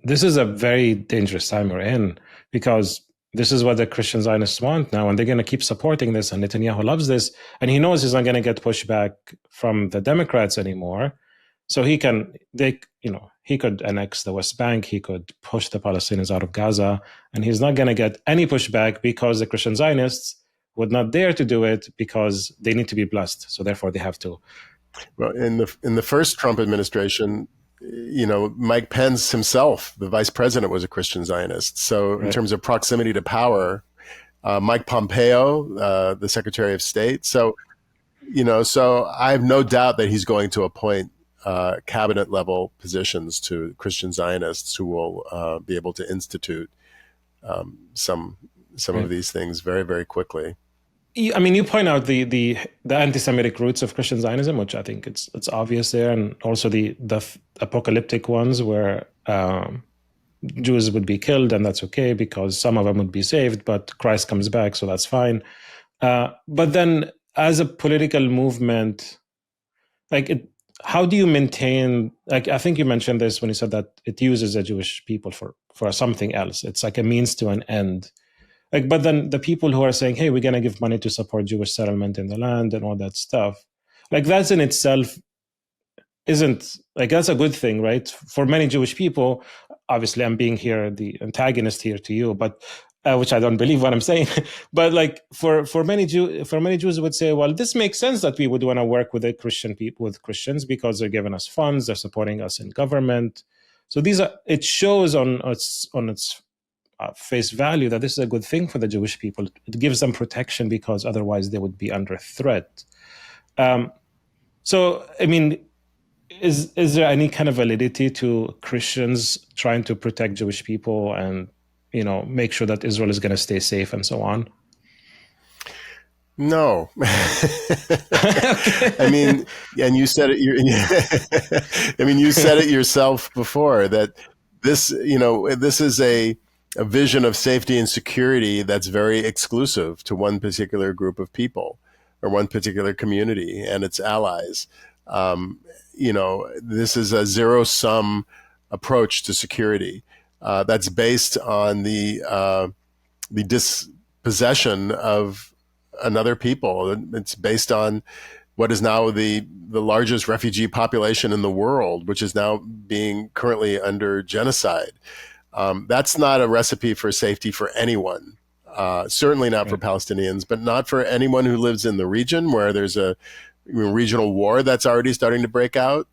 is a very dangerous time we're in, because this is what the Christian Zionists want now, and they're going to keep supporting this. And Netanyahu loves this, and he knows he's not going to get pushback from the Democrats anymore. So he could annex the West Bank, he could push the Palestinians out of Gaza, and he's not going to get any pushback because the Christian Zionists would not dare to do it because they need to be blessed. So therefore they have to. Well, in the first Trump administration, Mike Pence himself, the vice president, was a Christian Zionist. So in terms of proximity to power, Mike Pompeo, the Secretary of State. So So I have no doubt that he's going to appoint cabinet level positions to Christian Zionists who will be able to institute some of these things very, very quickly. I mean, you point out the anti-Semitic roots of Christian Zionism, which I think it's obvious there, and also the apocalyptic ones where Jews would be killed, and that's okay because some of them would be saved, but Christ comes back, so that's fine. But then, as a political movement, how do you maintain? Like, I think you mentioned this when you said that it uses the Jewish people for something else. It's like a means to an end. But then the people who are saying, "Hey, we're going to give money to support Jewish settlement in the land and all that stuff," that's in itself isn't that's a good thing, right? For many Jewish people, obviously, I'm being here the antagonist here to you, but which I don't believe what I'm saying. But for many Jews would say, well, this makes sense that we would want to work with the Christian people, with Christians, because they're giving us funds, they're supporting us in government. So it shows on its face value that this is a good thing for the Jewish people. It gives them protection because otherwise they would be under threat. So, I mean, is there any kind of validity to Christians trying to protect Jewish people and make sure that Israel is going to stay safe and so on? No. I mean, and you said it. You said it yourself before that this is a vision of safety and security that's very exclusive to one particular group of people or one particular community and its allies. This is a zero-sum approach to security that's based on the dispossession of another people. It's based on what is now the largest refugee population in the world, which is now being currently under genocide. That's not a recipe for safety for anyone. Certainly not for Palestinians, but not for anyone who lives in the region where there's a regional war that's already starting to break out.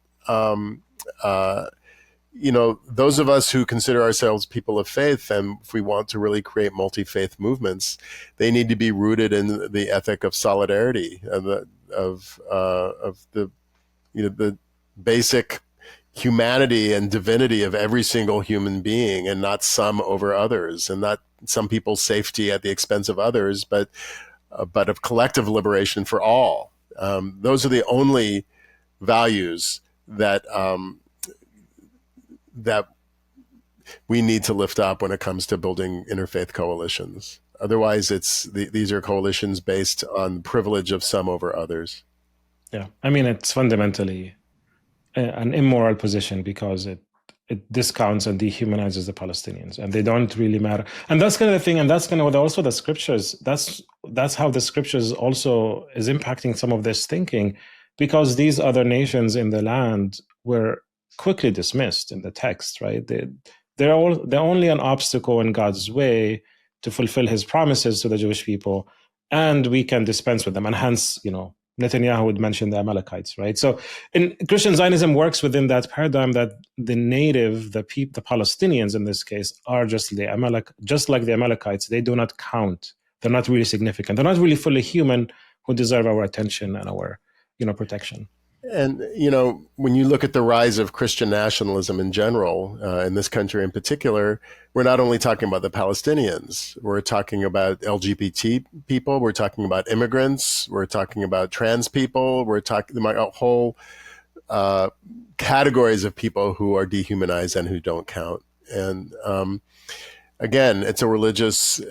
Those of us who consider ourselves people of faith, and if we want to really create multi-faith movements, they need to be rooted in the ethic of solidarity, of the basic humanity and divinity of every single human being, and not some over others, and not some people's safety at the expense of others, but of collective liberation for all. Those are the only values that we need to lift up when it comes to building interfaith coalitions. Otherwise, these are coalitions based on the privilege of some over others. Yeah, I mean, it's fundamentally an immoral position because it discounts and dehumanizes the Palestinians, and they don't really matter. And that's kind of the thing, and that's kind of what also the scriptures. That's how the scriptures also is impacting some of this thinking, because these other nations in the land were quickly dismissed in the text, right? They're only an obstacle in God's way to fulfill His promises to the Jewish people, and we can dispense with them. And hence, Netanyahu would mention the Amalekites, right? So, in Christian Zionism works within that paradigm that the native, the Palestinians in this case, are just like the Amalekites. They do not count. They're not really significant. They're not really fully human, who deserve our attention and our, protection. And, when you look at the rise of Christian nationalism in general, in this country in particular, we're not only talking about the Palestinians, we're talking about LGBT people, we're talking about immigrants, we're talking about trans people, we're talking about whole categories of people who are dehumanized and who don't count. And again, it's a religious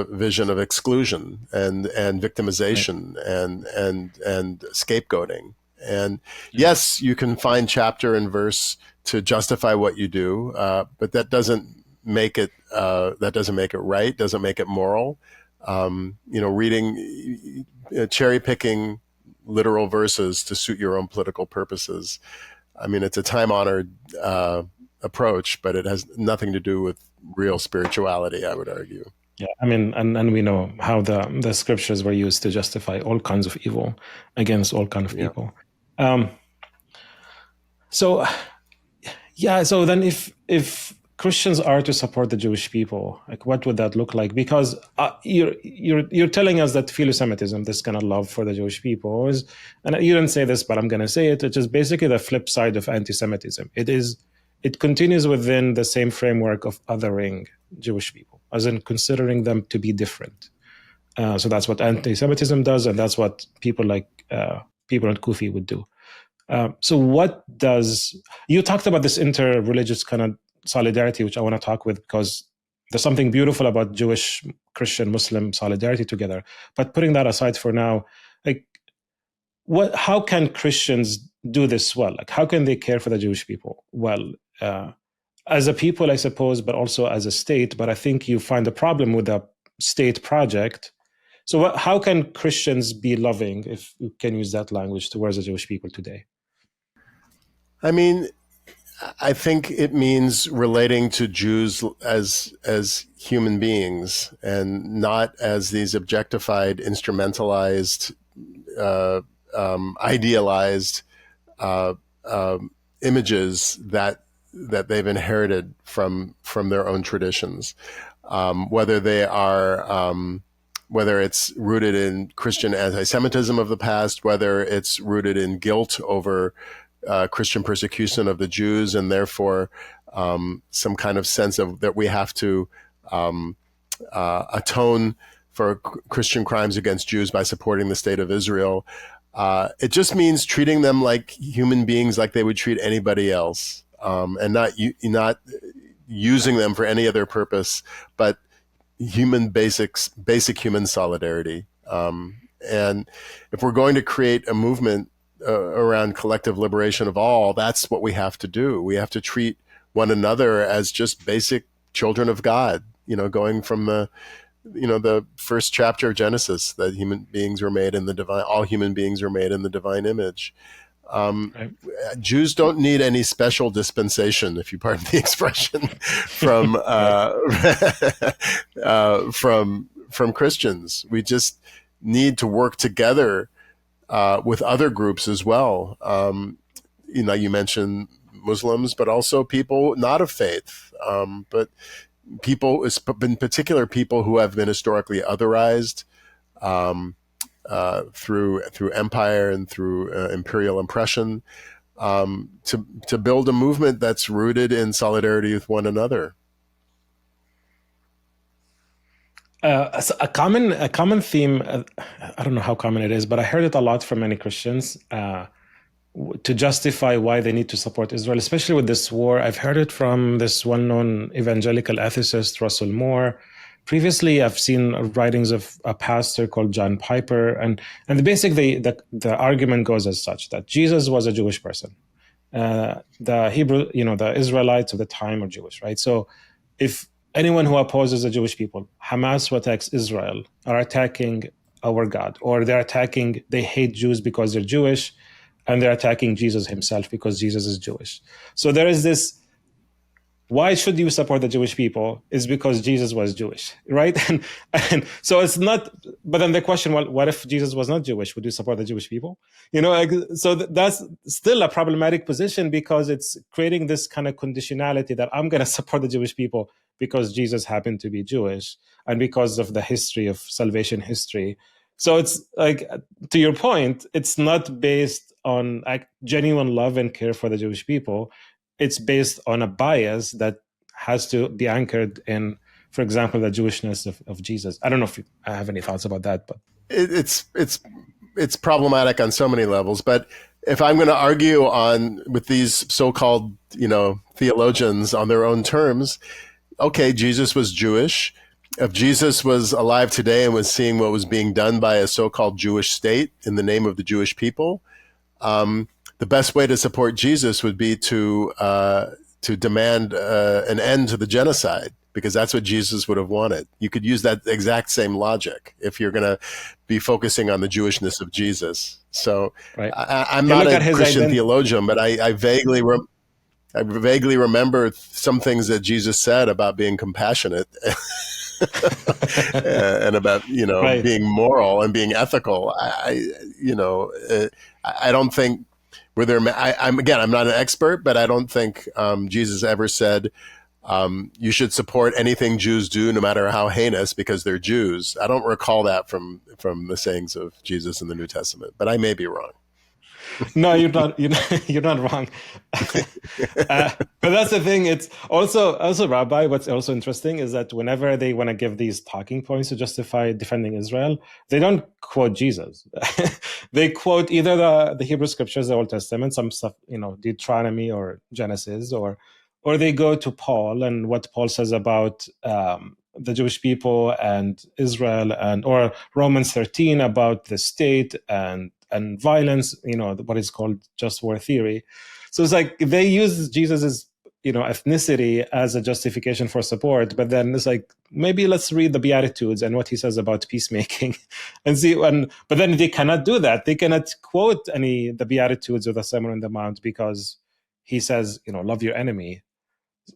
vision of exclusion and victimization and scapegoating. And yes, you can find chapter and verse to justify what you do, but that doesn't make it right. Doesn't make it moral. Reading, cherry picking literal verses to suit your own political purposes. I mean, it's a time-honored approach, but it has nothing to do with real spirituality, I would argue. Yeah, I mean, and we know how the scriptures were used to justify all kinds of evil against all kinds of people. So then if Christians are to support the Jewish people, like what would that look like? Because you're telling us that philo-Semitism, this kind of love for the Jewish people, is, and you didn't say this, but I'm going to say it. It's just basically the flip side of anti-Semitism. It continues within the same framework of othering Jewish people, as in considering them to be different. So that's what anti-Semitism does, and that's what people like people in Kufi would do. So what does, you talked about this inter-religious kind of solidarity, which I want to talk with, because there's something beautiful about Jewish, Christian, Muslim solidarity together. But putting that aside for now, like, how can Christians do this well? Like, how can they care for the Jewish people well? As a people, I suppose, but also as a state. But I think you find a problem with the state project. So how can Christians be loving, if you can use that language, towards the Jewish people today? I mean, I think it means relating to Jews as human beings and not as these objectified, instrumentalized, idealized images that they've inherited from their own traditions, whether they are whether it's rooted in Christian anti-Semitism of the past, whether it's rooted in guilt over Christian persecution of the Jews, and therefore some kind of sense of that we have to atone for Christian crimes against Jews by supporting the state of Israel. It just means treating them like human beings, like they would treat anybody else, and not using them for any other purpose but basic human solidarity. And if we're going to create a movement around collective liberation of all, that's what we have to do. We have to treat one another as just basic children of God, going from the first chapter of Genesis, that human beings were made in the divine, all human beings are made in the divine image. Right. Jews don't need any special dispensation, if you pardon the expression, from Christians. We just need to work together with other groups as well. You mentioned Muslims, but also people not of faith, but people, in particular, people who have been historically otherized through empire and through imperial oppression, to build a movement that's rooted in solidarity with one another. A common theme, I don't know how common it is, but I heard it a lot from many Christians to justify why they need to support Israel, especially with this war. I've heard it from this well-known evangelical ethicist, Russell Moore. Previously, I've seen writings of a pastor called John Piper, and basically the argument goes as such, that Jesus was a Jewish person. The Hebrew, the Israelites of the time are Jewish, right? So if anyone who opposes the Jewish people, Hamas, who attacks Israel, are attacking our God, or they hate Jews because they're Jewish, and they're attacking Jesus himself because Jesus is Jewish. So there is this, why should you support the Jewish people? Is because Jesus was Jewish, right? And so it's not, but then the question, well, what if Jesus was not Jewish? Would you support the Jewish people? So that's still a problematic position, because it's creating this kind of conditionality that I'm going to support the Jewish people because Jesus happened to be Jewish and because of the history of salvation history. So it's like, to your point, it's not based on genuine love and care for the Jewish people. It's based on a bias that has to be anchored in, for example, the Jewishness of Jesus. I don't know if I have any thoughts about that, but it's problematic on so many levels. But if I'm going to argue with these so-called theologians on their own terms, okay, Jesus was Jewish. If Jesus was alive today and was seeing what was being done by a so-called Jewish state in the name of the Jewish people, the best way to support Jesus would be to demand an end to the genocide, because that's what Jesus would have wanted. You could use that exact same logic if you're going to be focusing on the Jewishness of Jesus. So right. I'm not a Christian theologian, but I vaguely remember some things that Jesus said about being compassionate and about right. being moral and being ethical. I don't think. I'm not an expert, but I don't think Jesus ever said, You should support anything Jews do, no matter how heinous, because they're Jews. I don't recall that from the sayings of Jesus in the New Testament, but I may be wrong. No, you're not. You're not wrong. But that's the thing. It's also Rabbi. What's also interesting is that whenever they want to give these talking points to justify defending Israel, they don't quote Jesus. They quote either the Hebrew scriptures, the Old Testament, some stuff, Deuteronomy or Genesis, or they go to Paul and what Paul says about the Jewish people and Israel, or Romans 13 about the state and violence, what is called just war theory. So it's like they use Jesus's, ethnicity as a justification for support, but then it's like, maybe let's read the Beatitudes and what he says about peacemaking and see. But then they cannot do that. They cannot quote the Beatitudes or the Sermon on the Mount because he says, love your enemy.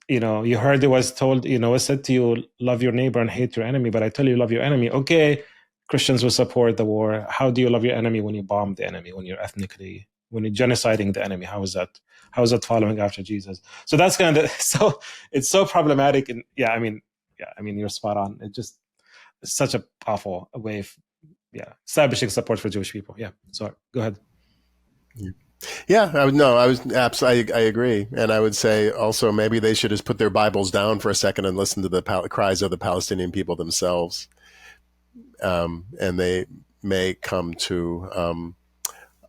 You heard it was told, it was said to you, love your neighbor and hate your enemy, but I tell you, love your enemy. Okay, Christians will support the war. How do you love your enemy when you bomb the enemy, when you're genociding the enemy? How is that following after Jesus? So that's kind of so it's so problematic. And you're spot on. It's such a awful way of establishing support for Jewish people. Yeah. So go ahead. Yeah, I agree. And I would say also maybe they should just put their Bibles down for a second and listen to the cries of the Palestinian people themselves. And they may come to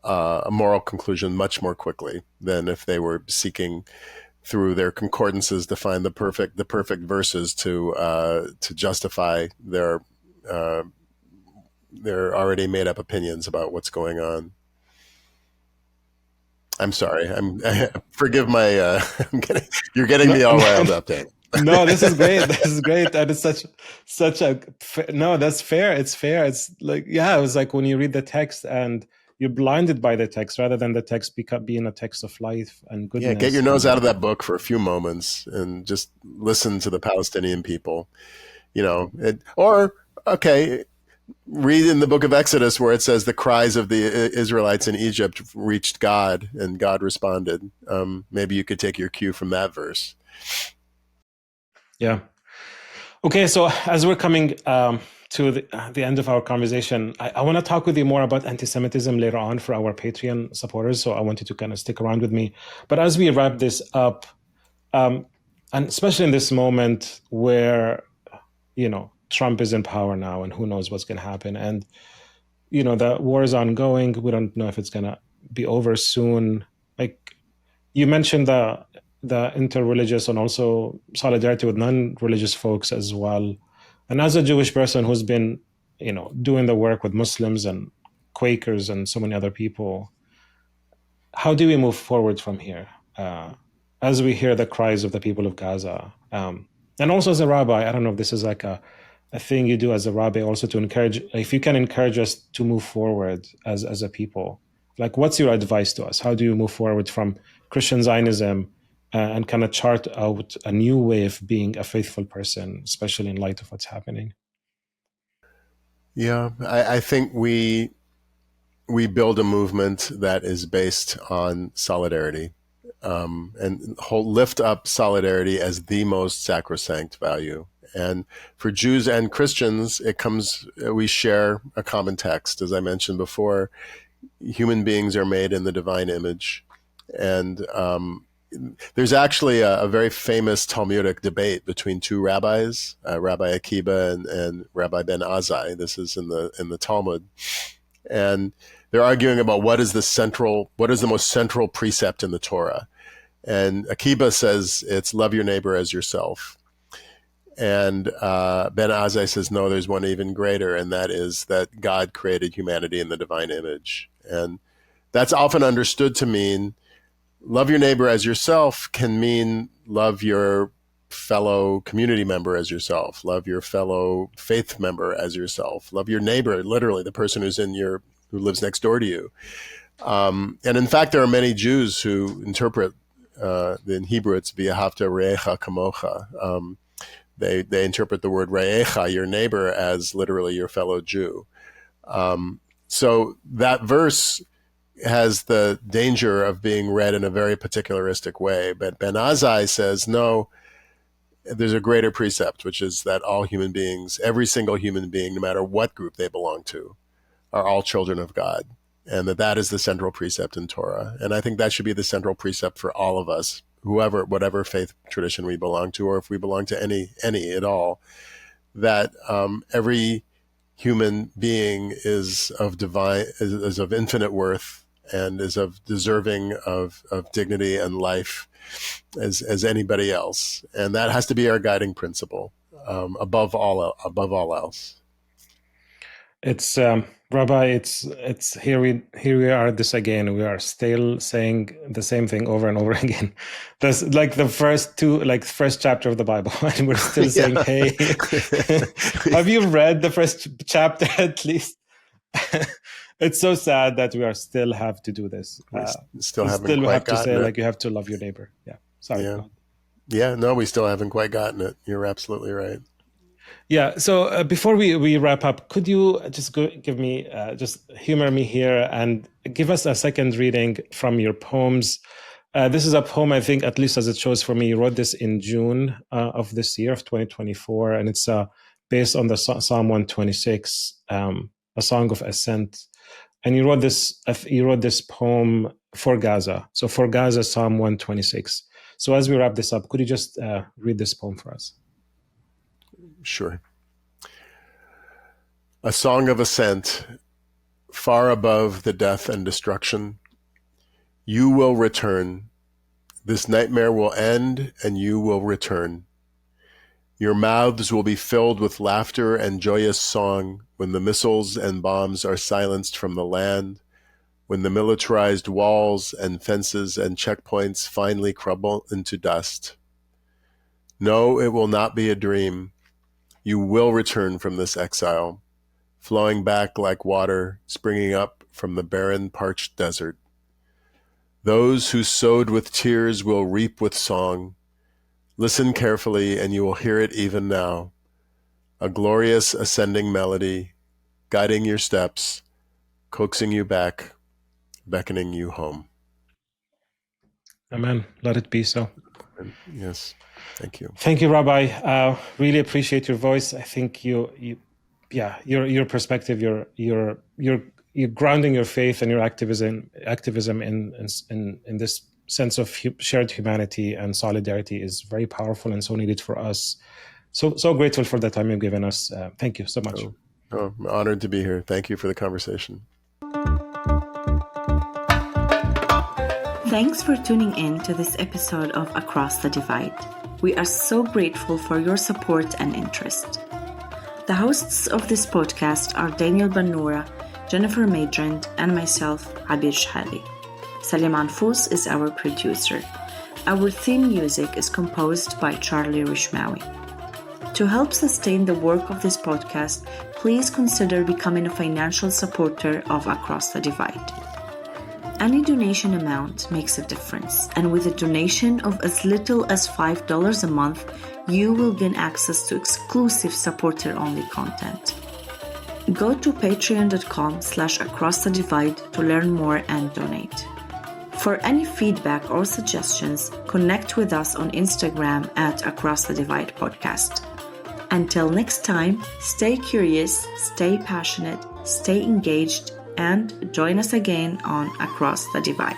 a moral conclusion much more quickly than if they were seeking through their concordances to find the perfect verses to justify their already made up opinions about what's going on. I'm sorry. Forgive my. You're getting me all riled up, Dan. No, this is great. This is great. And it's such a no. That's fair. It's fair. It's like it was like when you read the text and you're blinded by the text rather than the text being a text of life and goodness. Yeah, get your nose out of that book for a few moments and just listen to the Palestinian people. Read in the book of Exodus where it says the cries of the Israelites in Egypt reached God and God responded. Maybe you could take your cue from that verse. Yeah. Okay, so as we're coming to the end of our conversation, I want to talk with you more about anti-Semitism later on for our Patreon supporters. So I want you to kind of stick around with me. But as we wrap this up, and especially in this moment where, Trump is in power now and who knows what's going to happen. And, the war is ongoing. We don't know if it's going to be over soon. Like you mentioned the interreligious and also solidarity with non-religious folks as well. And as a Jewish person who's been, doing the work with Muslims and Quakers and so many other people, how do we move forward from here? As we hear the cries of the people of Gaza, and also as a rabbi, I don't know if this is like a thing you do as a rabbi also to encourage, if you can encourage us to move forward as a people, like what's your advice to us? How do you move forward from Christian Zionism and kind of chart out a new way of being a faithful person, especially in light of what's happening? Yeah, I think we build a movement that is based on solidarity and lift up solidarity as the most sacrosanct value. And for Jews and Christians, we share a common text. As I mentioned before, human beings are made in the divine image. And there's actually a very famous Talmudic debate between two rabbis, Rabbi Akiba and Rabbi Ben Azai. This is in the Talmud. And they're arguing about what is the most central precept in the Torah. And Akiba says it's love your neighbor as yourself. And Ben Azai says, no, there's one even greater, and that is that God created humanity in the divine image. And that's often understood to mean love your neighbor as yourself can mean love your fellow community member as yourself, love your fellow faith member as yourself, love your neighbor, literally the person who lives next door to you. And in fact, there are many Jews who interpret, in Hebrew, it's v'ahavta re'echa kamocha. They interpret the word re'echa, your neighbor, as literally your fellow Jew. So that verse has the danger of being read in a very particularistic way. But Ben Azai says, no, there's a greater precept, which is that all human beings, every single human being, no matter what group they belong to, are all children of God, and that is the central precept in Torah. And I think that should be the central precept for all of us, whatever faith tradition we belong to, or if we belong to any at all, that every human being is of infinite worth and is of deserving of dignity and life as anybody else. And that has to be our guiding principle, above all else. It's Rabbi, it's here we are at this again. We are still saying the same thing over and over again. That's like the first chapter of the Bible, and we're still saying, "Hey, have you read the first chapter at least?" It's so sad that we are still have to do this. Still have to say, like, you have to love your neighbor. Yeah, sorry. No, we still haven't quite gotten it. You're absolutely right. Yeah. So before we wrap up, could you just give me, just humor me here and give us a second reading from your poems? This is a poem, I think, at least as it shows for me, you wrote this in June of this year, of 2024, and it's based on the Psalm 126, a song of ascent. And you wrote this poem for Gaza. So for Gaza, Psalm 126. So as we wrap this up, could you just read this poem for us? Sure. A song of ascent, far above the death and destruction. You will return. This nightmare will end, and you will return. Your mouths will be filled with laughter and joyous song when the missiles and bombs are silenced from the land, when the militarized walls and fences and checkpoints finally crumble into dust. No, it will not be a dream. You will return from this exile, flowing back like water springing up from the barren, parched desert. Those who sowed with tears will reap with song. Listen carefully, and you will hear it even now. A glorious ascending melody, guiding your steps, coaxing you back, beckoning you home. Amen. Let it be so. Yes. Thank you. Thank you, Rabbi. Really appreciate your voice. I think your perspective, you're grounding your faith and your activism in this sense of shared humanity and solidarity is very powerful and so needed for us. So grateful for the time you've given us. Thank you so much. I'm honored to be here. Thank you for the conversation. Thanks for tuning in to this episode of Across the Divide. We are so grateful for your support and interest. The hosts of this podcast are Daniel Banura, Jennifer Madrand, and myself, Abir Shhali. Salim Anfous is our producer. Our theme music is composed by Charlie Rishmawi. To help sustain the work of this podcast, please consider becoming a financial supporter of Across the Divide. Any donation amount makes a difference, and with a donation of as little as $5 a month, you will gain access to exclusive supporter-only content. Go to patreon.com/acrossthedivide to learn more and donate. For any feedback or suggestions, connect with us on Instagram at Across the Divide Podcast. Until next time, stay curious, stay passionate, stay engaged, and join us again on Across the Divide.